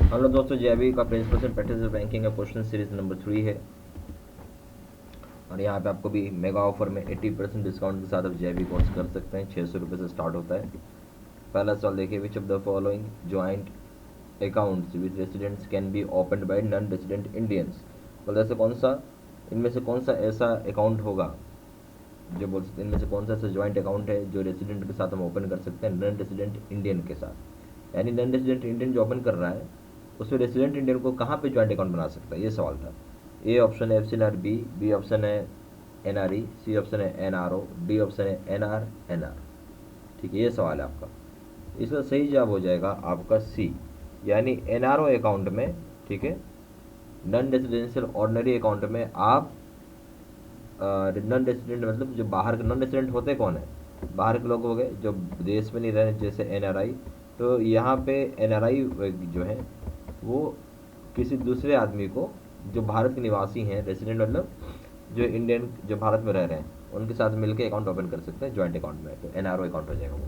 Hello दोस्तों, जेबी का principal and practice of banking का क्वेश्चन सीरीज नंबर 3 है। और यहाँ पे आपको भी मेगा ऑफर में 80% डिस्काउंट के साथ आप जेबी कोर्स कर सकते हैं। 600 रुपये से स्टार्ट होता है। पहला सवाल देखिए, विच of the following joint accounts with residents can be open by non resident Indians. तो ऐसे कौन सा, इनमें से कौन सा ऐसा अकाउंट होगा जो बोल सकते हैं, इनमें से कौन सा ऐसा ज्वाइंट अकाउंट है जो रेसिडेंट के साथ हम ओपन कर सकते हैं नॉन रेसिडेंट इंडियन के साथ। यानी नॉन रेसिडेंट इंडियन जो ओपन कर रहा है उसमें रेसिडेंट इंडियन को कहाँ पे ज्वाइंट अकाउंट बना सकता है, ये सवाल था। ए ऑप्शन है F C N R B, B option है N R E, C option है N R O, D option है एन आर एन आर। ठीक है, ये सवाल है आपका। इसका सही जवाब हो जाएगा आपका सी, यानी एन आर ओ अकाउंट में। ठीक है, नॉन रेजिडेंशियल ऑर्डनरी अकाउंट में आप नॉन रेसिडेंट मतलब जो बाहर के नॉन रेसिडेंट होते कौन है, बाहर के लोग हो गए जो देश में नहीं रहे, जैसे एनआरआई। तो यहाँ पे एनआरआई जो है वो किसी दूसरे आदमी को जो भारत के निवासी हैं, रेसिडेंट मतलब जो इंडियन जो भारत में रह रहे हैं, उनके साथ मिलकर अकाउंट ओपन कर सकते हैं ज्वाइंट अकाउंट में। तो एनआरओ अकाउंट हो जाएगा वो।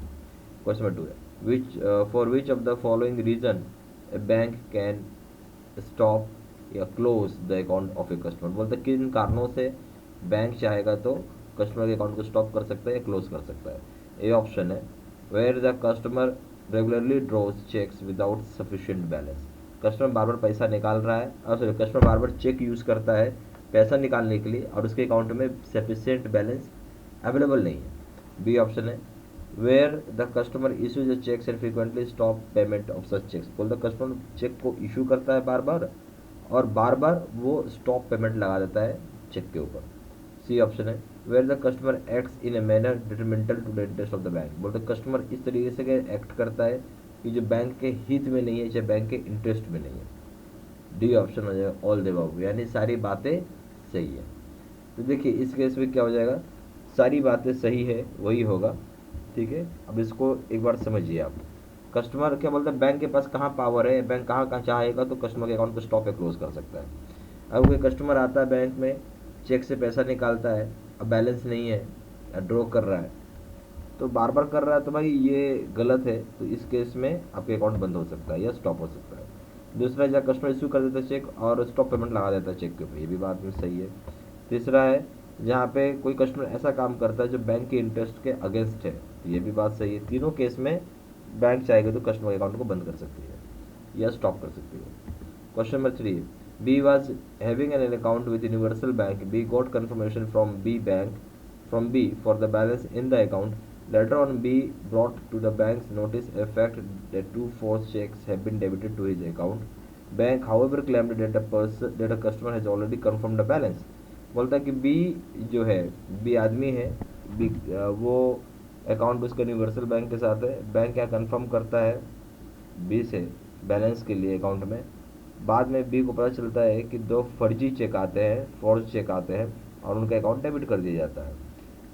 क्वेश्चन नंबर 2 है, which for which of the following reason a bank can stop या close the account of a customer. बोलते हैं किन कारणों से बैंक चाहेगा तो कस्टमर के अकाउंट को स्टॉप कर सकता है या क्लोज कर सकता है। ए ऑप्शन है where the customer regularly draws cheques without sufficient balance. Customer बार बार पैसा निकाल रहा है, और सॉरी कस्टमर बार बार चेक यूज़ करता है पैसा निकालने के लिए और उसके अकाउंट में सफिशिएंट बैलेंस अवेलेबल नहीं है। बी ऑप्शन है where the customer issues cheques and frequently stop payment of such cheques. बोलते कस्टमर चेक को इशू करता है बार बार और बार बार वो स्टॉप पेमेंट लगा देता है चेक के ऊपर। सी ऑप्शन है where the customer acts in a manner detrimental to the interest of the bank. बोलते कस्टमर इस तरीके से एक्ट करता है कि जो बैंक के हित में नहीं है, चाहे बैंक के इंटरेस्ट में नहीं है। डी ऑप्शन हो जाएगा ऑल द अबव, यानी सारी बातें सही है। तो देखिए इस केस में क्या हो जाएगा, सारी बातें सही है वही होगा। ठीक है, अब इसको एक बार समझिए आप। कस्टमर क्या बोलता है, बैंक के पास कहाँ पावर है, बैंक कहाँ कहाँ चाहेगा तो कस्टमर के अकाउंट को स्टॉप या क्लोज कर सकता है। अब कोई कस्टमर आता है बैंक में, चेक से पैसा निकालता है, अब बैलेंस नहीं है या ड्रॉ कर रहा है, तो बार बार कर रहा है, तो भाई ये गलत है। तो इस केस में आपके अकाउंट बंद हो सकता है या स्टॉप हो सकता है। दूसरा, जहाँ कस्टमर इशू कर देता है चेक और स्टॉप पेमेंट लगा देता है चेक के ऊपर, ये भी बात में सही है। तीसरा है जहाँ पे कोई कस्टमर ऐसा काम करता है जो बैंक के इंटरेस्ट के अगेंस्ट है, तो ये भी बात सही है। तीनों केस में बैंक चाहेगा तो कस्टमर अकाउंट को बंद कर सकती है या स्टॉप कर सकती है। Question number 3, B was having an account with Universal Bank. B got confirmation from B for the balance in the account. Later on, B brought to the bank's notice a fact that two false checks have been debited to his account. Bank, however, claimed that a customer has already confirmed the balance. बोलता है कि B जो है, B आदमी है, B वो account उसका universal bank के साथ है। बैंक क्या कंफर्म करता है बी से बैलेंस के लिए अकाउंट में। बाद में बी को पता चलता है कि दो फर्जी चेक आते हैं, फॉल्स चेक आते हैं और उनका अकाउंट डेबिट कर दिया जाता है।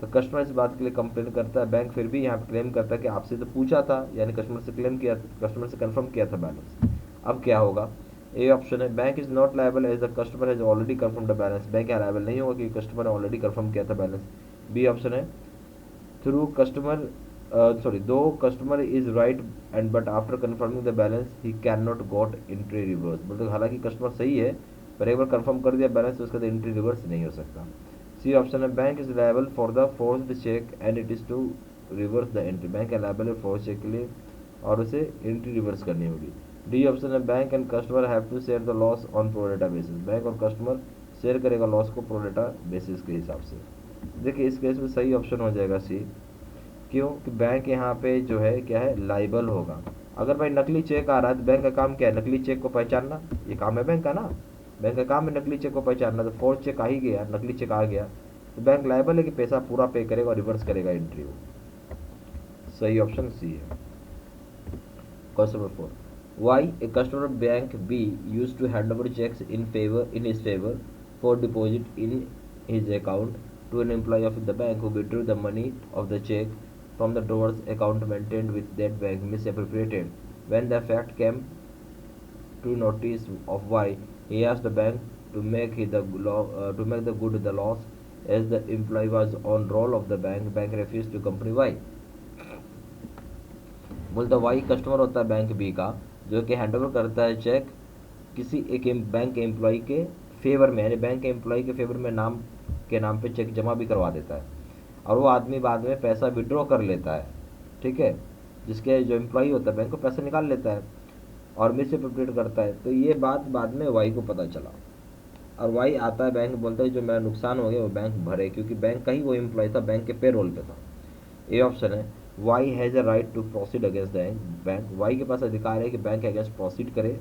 तो कस्टमर इस बात के लिए कंप्लेन करता है। बैंक फिर भी यहाँ पे क्लेम करता है कि आपसे तो पूछा था, यानी कस्टमर से क्लेम किया, कस्टमर से कंफर्म किया था बैलेंस। अब क्या होगा, ए ऑप्शन है bank is not liable as the customer has already confirm the balance. Bank यहाँ लायबल नहीं होगा क्योंकि कस्टमर ने ऑलरेडी कंफर्म किया था बैलेंस। बी ऑप्शन है थ्रू कस्टमर दो customer is right and but after confirming the balance he can not got entry reverse. मतलब हालांकि कस्टमर सही है पर एक बार कंफर्म कर दिया बैलेंस तो उसका एंट्री रिवर्स नहीं हो सकता। सी ऑप्शन है bank is liable for the forced cheque and it is to reverse the entry. Bank है लायबल है फोर्स चेक के लिए और उसे एंट्री रिवर्स करनी होगी। डी ऑप्शन है bank and customer have to share the loss on pro rata basis. Bank और कस्टमर शेयर करेगा लॉस को प्रोडेटा बेसिस के हिसाब से। देखिए इस केस में सही ऑप्शन हो जाएगा सी। क्यों कि बैंक यहाँ पे जो है क्या है, लाइबल होगा। अगर भाई नकली चेक आ रहा है तो बैंक का काम क्या है, नकली चेक को पहचानना, ये काम है बैंक का ना। बैंक का काम है नकली चेक को पहचानना। तो फॉल्स चेक आ ही गया, नकली चेक आ गया तो बैंक लाइबल है कि पैसा पूरा पे करेगा और रिवर्स करेगा एंट्री वो। सही ऑप्शन सी है। Question number 4, Y a customer bank B use to hand over cheques in his favour for deposit in his account to an employee of the bank who withdrew the money of the check from the drawer's account maintained with that bank misappropriated. When the fact came to notice of why, he asked the bank to make the good the loss. As the employee was on roll of the bank refused to company why। बोलता Y customer होता है bank B का, जो कि handover करता है check किसी एक बैंक एम्प्लॉय के फेवर में, यानी बैंक एम्प्लॉय के फेवर में नाम पे चेक जमा भी करवा देता है, और वो आदमी बाद में पैसा विड्रॉ कर लेता है, ठीक है, जिसके जो एम्प्लॉय होता है बैंक को पैसा निकाल लेता है और मिस अप्रोप्रिएट करता है। तो ये बात बाद में वाई को पता चला, और वाई आता है बैंक, बोलता है जो मेरा नुकसान हो गया वो बैंक भरे, क्योंकि बैंक का ही वो एम्प्लॉय था, बैंक के पेरोल पे था। ए ऑप्शन है, Y has a right to proceed against the bank, Y के पास अधिकार है कि बैंक के अगेंस्ट प्रोसीड करे।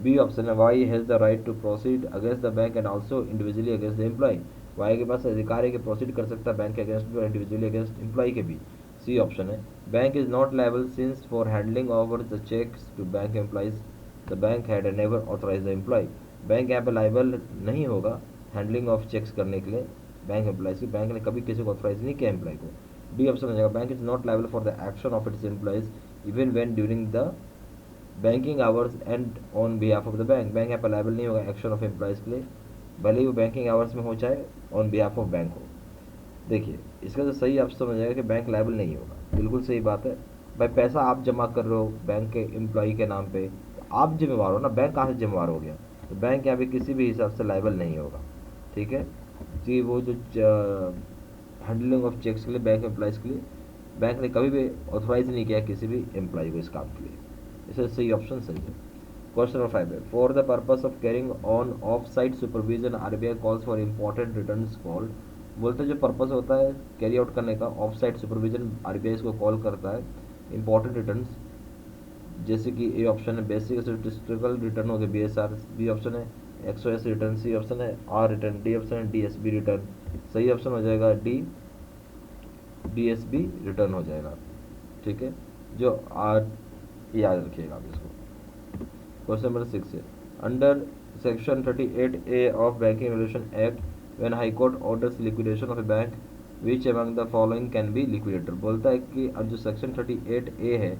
बी ऑप्शन है, Y has the right to proceed against the bank and also individually against the employee, Y के पास अधिकार है कि प्रोसीड कर सकता है बैंक के अगेंस्ट भी और इंडिविजुअली अगेंस्ट एम्प्लॉय के भी। सी ऑप्शन है, bank is not liable since for handling over the cheques to bank employees the bank had never authorise the employee, bank यहाँ पे लाइबल नहीं होगा हैंडलिंग ऑफ चेक्स करने के लिए बैंक एम्प्लॉयज की, बैंक ने कभी किसी को ऑथराइज नहीं किया एम्प्लॉय को। डी ऑप्शन हो जाएगा, bank is not liable for the action of its employees even when during the banking hours and on behalf of the bank, bank यहाँ पर लायबल नहीं होगा एक्शन ऑफ एम्प्लॉयज़ के लिए, भले ही वो बैंकिंग आवर्स में हो चाहे ऑन बिहाफ ऑफ बैंक हो। देखिए इसका तो सही ऑप्शन हो जाएगा कि बैंक लायबल नहीं होगा, बिल्कुल सही बात है भाई, पैसा आप जमा कर रहे हो बैंक के एम्प्लॉय के नाम पे, तो आप जिम्मेवार हो ना, बैंक कहाँ से जिम्मेवार हो गया, तो बैंक यहाँ पे किसी भी हिसाब से लायबल नहीं होगा, ठीक है जी। वो जो हैंडलिंग ऑफ चेक्स के लिए बैंक एम्प्लॉयज़ के लिए बैंक ने कभी भी ऑथोराइज नहीं किया किसी भी एम्प्लॉय को इस काम के लिए, इसे सही ऑप्शन सही है। क्वेश्चन नंबर 5 है, for the purpose of carrying on off site supervision RBI calls for important returns called, बोलते हैं जो पर्पस होता है कैरी आउट करने का ऑफ साइट सुपरविजन आरबीआई इसको कॉल करता है इंपॉर्टेंट रिटर्न्स, जैसे कि ए ऑप्शन है बेसिक स्टैटिस्टिकल रिटर्न हो गया बीएसआर, बी ऑप्शन है एक्सओएस रिटर्न, सी ऑप्शन है आर रिटर्न, डी ऑप्शन है डीएसबी रिटर्न। सही ऑप्शन हो जाएगा डी, डीएसबी रिटर्न हो जाएगा, ठीक है, जो आर याद रखिएगा आप इसको। क्वेश्चन नंबर 6 है, under section 38A of banking regulation act when high court orders liquidation of A bank which among the following can be liquidator, बोलता है कि अब जो सेक्शन 38A है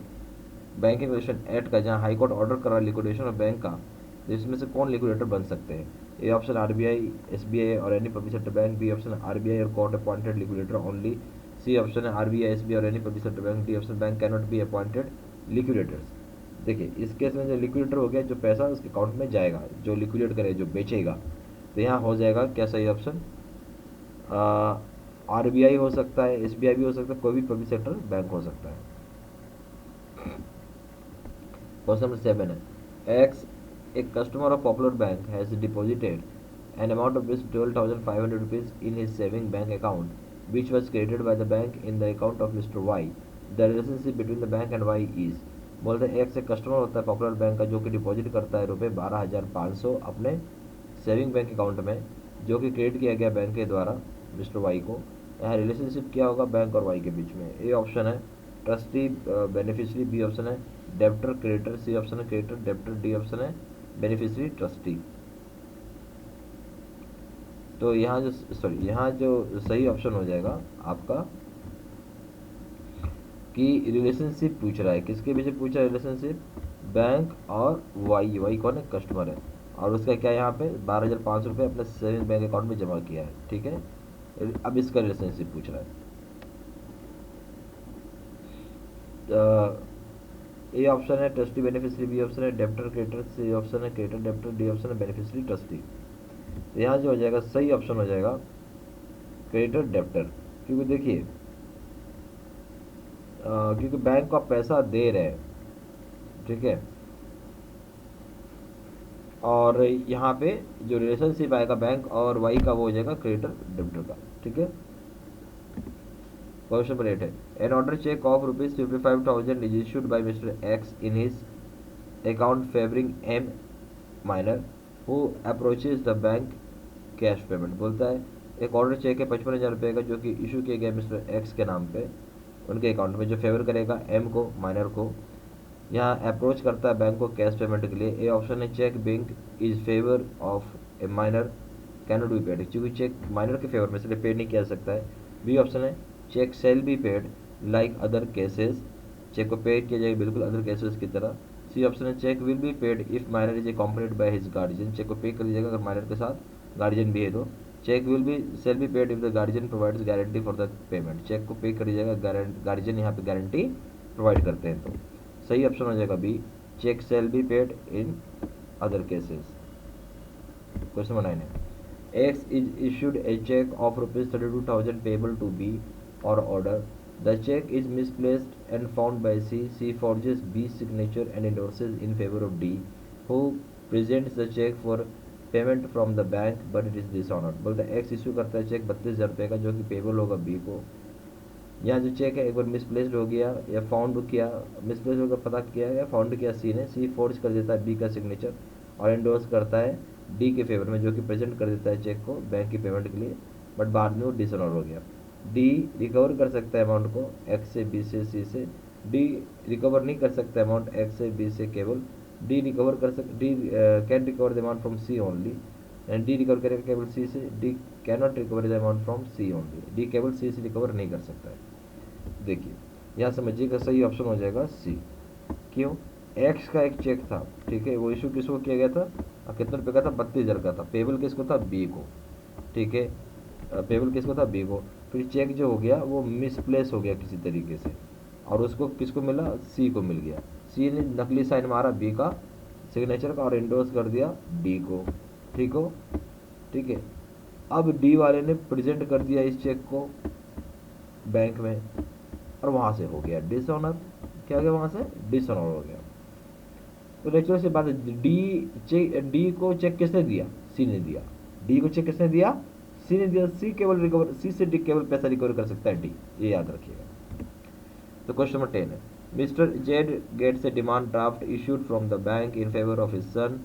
बैंकिंग रेगुलेशन एक्ट का, जहाँ हाई कोर्ट ऑर्डर कर रहा है लिक्विडेशन ऑफ बैंक का, तो इसमें से कौन लिक्विडेटर बन सकते हैं। ए ऑप्शन आरबीआई, एसबीआई और any public sector bank, B option RBI और court appointed liquidator only, C option है आरबीआई, एसबीआई और any public sector bank, D option bank can not be appointed liquidators. देखिए इस case में जो liquidator हो गया, जो पैसा उसके अकाउंट में जाएगा, जो लिक्विडेट करे, जो बेचेगा, तो यहाँ हो जाएगा क्या सही ऑप्शन, आरबीआई हो सकता है, एसबीआई भी हो सकता है, कोई भी पब्लिक सेक्टर बैंक हो सकता है। क्वेश्चन नंबर 7 है, x a customer of Popular Bank has deposited an amount of rupees 12,500 rupees in his saving bank account, which was credited by the bank in the account of Mr. Y. The relationship between the bank and Y is, बोलते हैं एक से customer होता है popular bank का जो कि deposit करता है रुपये 12,500 अपने सेविंग बैंक अकाउंट में, जो कि क्रेडिट किया गया बैंक के द्वारा मिस्टर वाई को। यहाँ रिलेशनशिप क्या होगा बैंक और वाई के बीच में, ए ऑप्शन है ट्रस्टी बेनिफिशियरी, बी ऑप्शन है डेप्टर क्रेडिटर, सी ऑप्शन है क्रेडिटर डेप्टर, डी ऑप्शन है बेनिफिशियरी ट्रस्टी। तो यहाँ जो सही ऑप्शन हो जाएगा आपका कि रिलेशनशिप पूछ रहा है, किसके बीच पूछ रहा है रिलेशनशिप, बैंक और वाई, वाई कौन है कस्टमर है, और उसका क्या यहाँ पे 12,500 रुपये अपने सेविंग बैंक अकाउंट में जमा किया है, ठीक है, अब इसका रिलेशनशिप पूछ रहा है। ए ऑप्शन है ट्रस्टी बेनिफिशियरी, बी ऑप्शन है डेप्टर क्रेडिटर, सी ऑप्शन है क्रेडिटर डेप्टर, डी ऑप्शन है बेनिफिशियरी ट्रस्टी। तो यहाँ जो हो जाएगा सही ऑप्शन हो जाएगा क्रेडिटर डेप्टर, क्योंकि देखिए क्योंकि बैंक को आप पैसा दे रहे हैं, ठीक है, और यहाँ पे जो रिलेशनशिप आएगा बैंक और वाई का वो हो जाएगा क्रेडिटर डेप्टर का, ठीक है। क्वेश्चन नंबर 8 है, an order cheque of ₹55,000 is issued by mister X in his account favouring M minor who approaches the bank cash payment, बोलता है एक ऑर्डर चेक है 55,000 रुपये का जो कि इशू किया गया मिस्टर एक्स के नाम पे उनके अकाउंट में, जो फेवर करेगा एम को माइनर को, यहाँ अप्रोच करता है बैंक को कैश पेमेंट के लिए। ए ऑप्शन है cheque bank is favour of a minor can not be paid, क्योंकि चेक माइनर के फेवर में इसलिए पेड नहीं किया जा सकता है। बी ऑप्शन है cheque shall be paid like other cases, cheque को पेड किया जाएगा बिल्कुल अदर केसेस की तरह। सी ऑप्शन है cheque will be paid if minor is accompanied by his guardian, cheque को पे कर लीजिएगा अगर माइनर के साथ गार्जियन भी है तो। Cheque will be shall be paid if the guardian provides guarantee for the payment, cheque को पे कर लीजिएगा गार्जियन यहाँ पे गारंटी प्रोवाइड करते हैं तो। सही ऑप्शन हो जाएगा B cheque shall be paid in other cases. Question number 9 है, X is issued a check of rupees 32,000 payable to B or order. The check is misplaced and found by C. C forges B's signature and endorses in favor of D, who presents the check for payment from the bank but it is dishonoured. बोलते हैं x issue करता है check 32,000 रुपये का जो कि payable होगा B को। यहाँ जो चेक है एक बार मिसप्लेस्ड हो गया या फाउंड किया, मिसप्लेस्ड होकर पता किया या फाउंड किया सी ने, सी फोर्ज कर देता है बी का सिग्नेचर और एंडोर्स करता है डी के फेवर में, जो कि प्रेजेंट कर देता है चेक को बैंक की पेमेंट के लिए, बट बाद में वो डिसऑनर हो गया। डी रिकवर कर सकता है अमाउंट को एक्स से बी से सी से, डी रिकवर नहीं कर सकता अमाउंट एक्स से बी से, केवल डी रिकवर कर सक D can recover the amount from C only, and D recover करेगा केवल सी से, D can not recover the amount from C only, D केवल सी से रिकवर नहीं कर सकता है। देखिए यहाँ समझिएगा सही ऑप्शन हो जाएगा सी। क्यों? एक्स का एक चेक था, ठीक है, वो इशू किसको किया गया था और कितने रुपये का था, 32,000 का था, पेबल किसको था बी को, ठीक है, पेबल किसको था बी को। फिर चेक जो हो गया वो मिसप्लेस हो गया किसी तरीके से और उसको किसको मिला, सी को मिल गया। सी ने नकली साइन मारा बी का सिग्नेचर का और एंडोर्स कर दिया डी को, ठीक हो, ठीक है। अब डी वाले ने प्रेजेंट कर दिया इस चेक को बैंक में और वहाँ से हो गया डिसऑनर। क्या हो गया, वहाँ से डिसऑनर हो गया। तो नेचुरल सी बात है, डी को चेक किसने दिया, सी ने दिया, डी को चेक किसने दिया, सी ने दिया, सी केवल रिकवर, सी से डी केवल पैसा रिकवर कर सकता है डी, ये याद रखिएगा। तो क्वेश्चन नंबर 10 है, mister Z gets a demand draft issued from the bank in favour of his son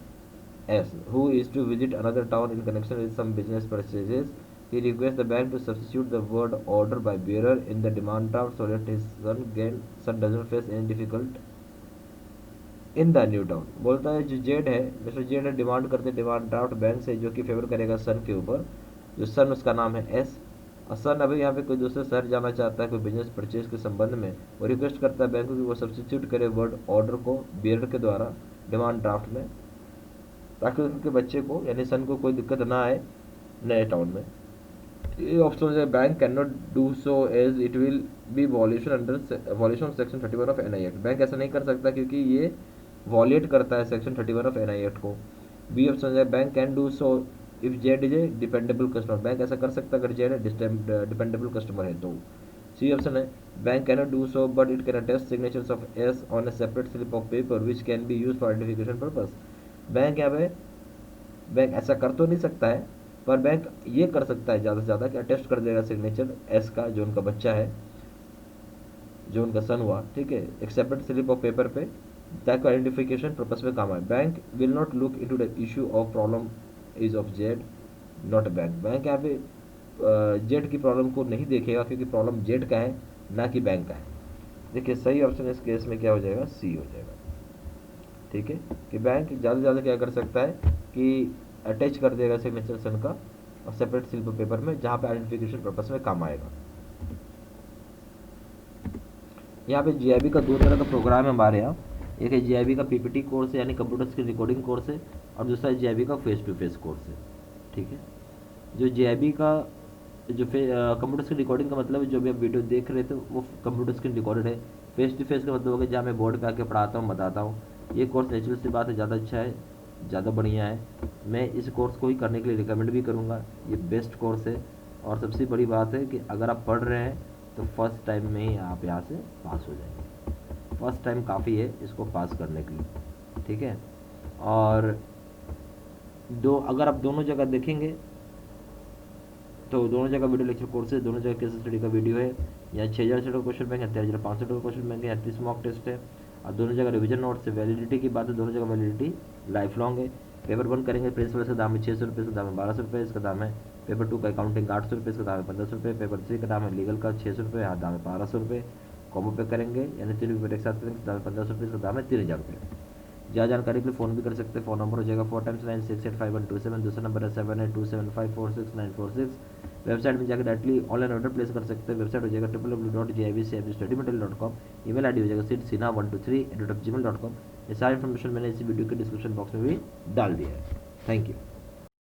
S, who is to visit another town in connection with some business purchases. He requests the bank to substitute the word order by bearer in the demand draft so that his son doesn't face any difficult in the new town. बोलता है जो Z है, mister Z है, demand करते demand draft bank से जो कि favour करेगा सन के ऊपर, जो सन उसका नाम है एस, और सन अभी यहाँ पे कोई दूसरे शहर जाना चाहता है कोई बिजनेस परचेज के संबंध में, वो रिक्वेस्ट करता है बैंक को कि वो सब्सिट्यूट करे वर्ड ऑर्डर को बियरर के द्वारा डिमांड ड्राफ्ट में, ताकि उनके बच्चे को यानी सन को कोई दिक्कत ना आए नए टाउन में। ये ऑप्शन है, bank can not do so as it will be violation under violation of section 31 of NI act. Bank ऐसा नहीं कर सकता क्योंकि ये वॉलेट करता है सेक्शन 31 ऑफ एनआई एक्ट को। बी ऑप्शन है, bank can do so if Z is a dependable customer. Bank ऐसा कर सकता है अगर जेड डिपेंडेबल कस्टमर है तो। सी ऑप्शन है, bank can not do so but it can attest signatures of S on A separate slip of paper which can be use for identification purpose. Bank यहाँ पे बैंक ऐसा कर तो नहीं सकता है, पर बैंक ये कर सकता है ज़्यादा से ज़्यादा कि अटेस्ट कर देगा सिग्नेचर एस का, जो उनका बच्चा है, जो उनका सन हुआ, ठीक है, एक सेपरेट स्लिप ऑफ पेपर पे, ताकि आइडेंटिफिकेशन पर्पस में काम आए। Bank will not look into the issue of problem is of Z not bank. Bank यहाँ पे जेड की प्रॉब्लम को नहीं देखेगा क्योंकि प्रॉब्लम जेड का है ना कि बैंक का है। देखिए सही ऑप्शन इस केस में क्या हो जाएगा, सी हो जाएगा, ठीक है, कि बैंक ज़्यादा से ज़्यादा क्या कर सकता है कि अटैच कर देगा सिग्नेचर सन का और सेपरेट स्लिप पेपर में, जहाँ पे आइडेंटिफिकेशन पर्पस में काम आएगा। यहाँ पे जीआईबी का दो तरह का प्रोग्राम है हमारे यहाँ, एक है जीआईबी का पीपीटी कोर्स है यानी कंप्यूटर स्क्रीन रिकॉर्डिंग कोर्स है, और दूसरा है जीआईबी का फेस टू फेस कोर्स है, ठीक है। जो जीआईबी का जो कंप्यूटर स्क्रीन रिकॉर्डिंग का मतलब है जो भी आप वीडियो देख रहे थे वो कंप्यूटर स्क्रीन रिकॉर्डेड है। फेस टू फेस का मतलब होगा जहाँ मैं बोर्ड पे आके पढ़ाता हूँ, बताता हूँ। ये कोर्स नेचुरल सी बात है ज़्यादा अच्छा है, ज़्यादा बढ़िया है। मैं इस कोर्स को ही करने के लिए रिकमेंड भी करूँगा, ये बेस्ट कोर्स है। और सबसे बड़ी बात है कि अगर आप पढ़ रहे हैं तो फर्स्ट टाइम में ही आप यहाँ से पास हो जाएंगे। फर्स्ट टाइम काफ़ी है इसको पास करने के लिए, ठीक है। और अगर आप दोनों जगह देखेंगे तो दोनों जगह वीडियो लेक्चर कोर्स है, दोनों जगह केस स्टडी का वीडियो है। यहाँ 6,000 का क्वेश्चन बैंक है, 13,500 का क्वेश्चन बैंक है, 30 मॉक टेस्ट है, और दोनों जगह रिवीजन नोट्स है। वैलिडिटी की बात है, दोनों जगह वैलिडिटी लाइफ लॉन्ग है। पेपर 1 करेंगे प्रिंसिपल, इसका दाम है 600 रुपये, इसका दाम है 1200 रुपये, इसका दाम है। पेपर 2 का अकाउंटिंग 800 रुपये, इसका दाम है 1500 रुपये। पेपर 3 का दाम है लीगल का 600 रुपये, यहाँ दाम है 1200 रुपये। कॉम्बो पे करेंगे यानी 3 पेपर एक साथ करेंगे, इसका दाम है 1500 रुपये, इसका दाम है 3000 रुपये। ज़्यादा जानकारी के लिए फ़ोन भी कर सकते हैं। फ़ोन नंबर हो जाएगा 4 टाइम्स 9685127, दूसरा नंबर है 7827546946। वेबसाइट में जाकर डायरेक्टली ऑनलाइन ऑर्डर प्लेस कर सकते हैं। वेबसाइट हो जाएगा www.jibcstudymaterial.com। ईमेल आईडी हो जाएगा sidsinha123@gmail.com। ये सारी इन्फॉर्मेशन मैंने इसी वीडियो के डिस्क्रिप्शन बॉक्स में भी डाल दिया है। Thank you.